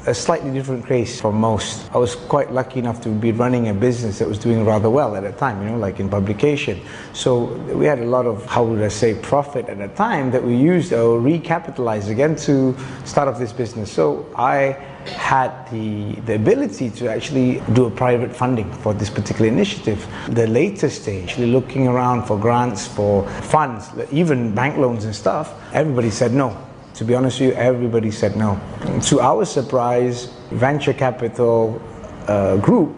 a slightly different case from most. I was quite lucky enough to be running a business that was doing rather well at the time, you know, like in publication. So we had a lot of, how would I say, profit at the time that we used or recapitalized again to start off this business. So I had the ability to actually do a private funding for this particular initiative. The later stage, looking around for grants, for funds, even bank loans and stuff, everybody said no. To be honest with you, everybody said no. To our surprise, venture capital group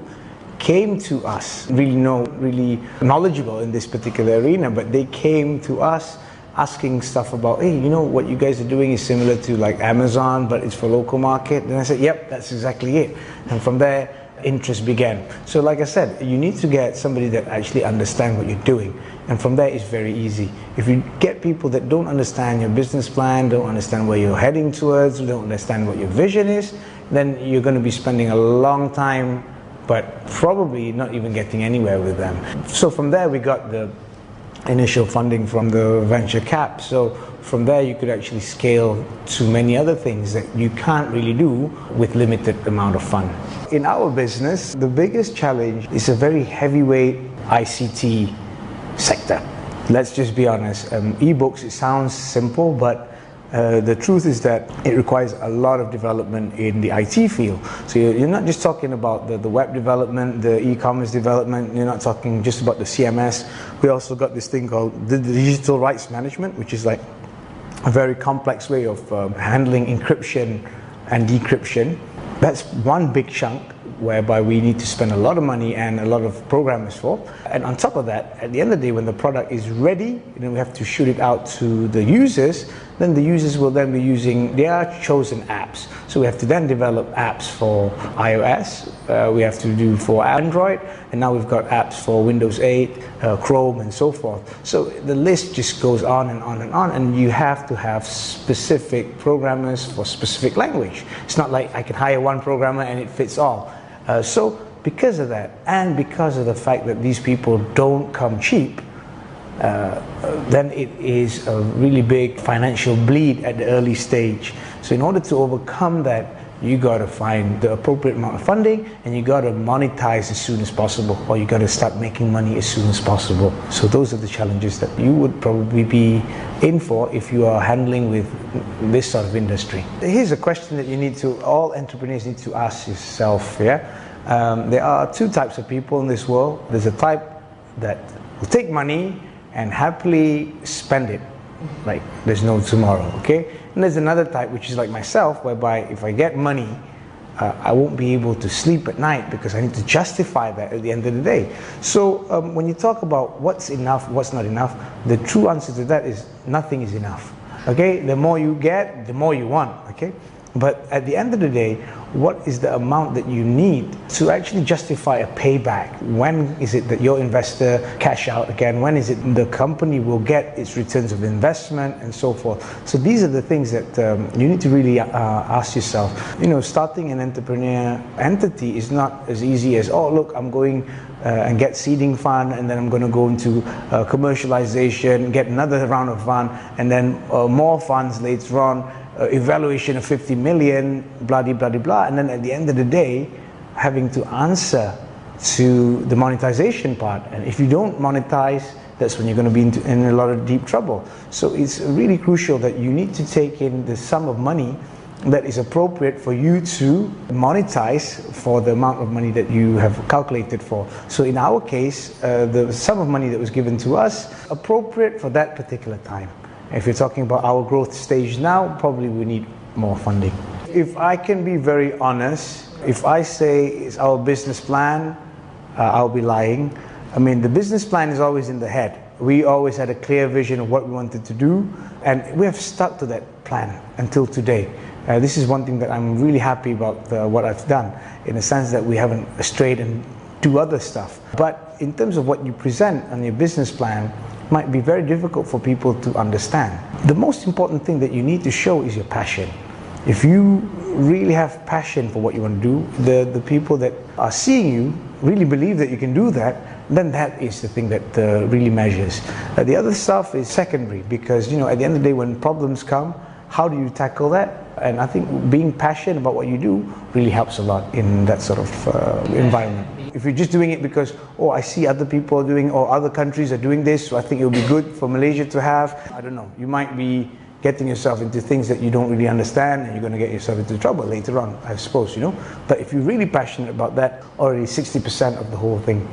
came to us, really knowledgeable in this particular arena, but they came to us asking stuff about, hey, you know, what you guys are doing is similar to like Amazon, but it's for local market. And I said, yep, that's exactly it. And from there, interest began. So like I said, you need to get somebody that actually understands what you're doing. And from there, it's very easy. If you get people that don't understand your business plan, don't understand where you're heading towards, don't understand what your vision is, then you're going to be spending a long time, but probably not even getting anywhere with them. So from there, we got the initial funding from the venture cap. So from there you could actually scale to many other things that you can't really do with limited amount of fund. In our business, the biggest challenge is a very heavyweight ICT sector. Let's just be honest. E-books, it sounds simple, but the truth is that it requires a lot of development in the IT field. So you're not just talking about the web development, the e-commerce development, you're not talking just about the CMS. We also got this thing called the digital rights management, which is like a very complex way of handling encryption and decryption. That's one big chunk whereby we need to spend a lot of money and a lot of programmers for. And on top of that, at the end of the day, when the product is ready, then we have to shoot it out to the users. Then the users will then be using their chosen apps. So we have to then develop apps for iOS, we have to do for Android, and now we've got apps for Windows 8, Chrome, and so forth. So the list just goes on and on and on, and you have to have specific programmers for specific language. It's not like I can hire one programmer and it fits all. So because of that, and because of the fact that these people don't come cheap, then it is a really big financial bleed at the early stage. So in order to overcome that, you got to find the appropriate amount of funding, and you got to monetize as soon as possible, or you got to start making money as soon as possible. So those are the challenges that you would probably be in for if you are handling with this sort of industry. Here's a question that you need to, all entrepreneurs need to ask yourself. There are two types of people in this world. There's a type that will take money and happily spend it like there's no tomorrow, okay? And there's another type, which is like myself, whereby if I get money, I won't be able to sleep at night because I need to justify that at the end of the day. So when you talk about what's enough, what's not enough, the true answer to that is nothing is enough, okay? The more you get, the more you want, okay? But at the end of the day, what is the amount that you need to actually justify a payback? When is it that your investor cash out again? When is it the company will get its returns of investment and so forth? So these are the things that you need to really ask yourself. You know, starting an entrepreneur entity is not as easy as, oh look, I'm going and get seeding fund, and then I'm going to go into commercialization, get another round of fund, and then more funds later on. Evaluation of 50 million, blah, blah, blah, blah, and then at the end of the day, having to answer to the monetization part. And if you don't monetize, that's when you're going to be in a lot of deep trouble. So it's really crucial that you need to take in the sum of money that is appropriate for you to monetize for the amount of money that you have calculated for. So in our case, the sum of money that was given to us, appropriate for that particular time. If you're talking about our growth stage now, probably we need more funding. If I can be very honest, if I say it's our business plan, I'll be lying. I mean, the business plan is always in the head. We always had a clear vision of what we wanted to do, and we have stuck to that plan until today. This is one thing that I'm really happy about what I've done, in the sense that we haven't strayed and do other stuff. But in terms of what you present on your business plan, might be very difficult for people to understand. The most important thing that you need to show is your passion. If you really have passion for what you want to do, the people that are seeing you really believe that you can do that, then that is the thing that really measures. The other stuff is secondary, because you know, at the end of the day, when problems come, how do you tackle that? And I think being passionate about what you do really helps a lot in that sort of environment. If you're just doing it because, oh, I see other people doing, or other countries are doing this, so I think it would be good for Malaysia to have, I don't know, you might be getting yourself into things that you don't really understand, and you're going to get yourself into trouble later on, I suppose, you know. But if you're really passionate about that, already 60% of the whole thing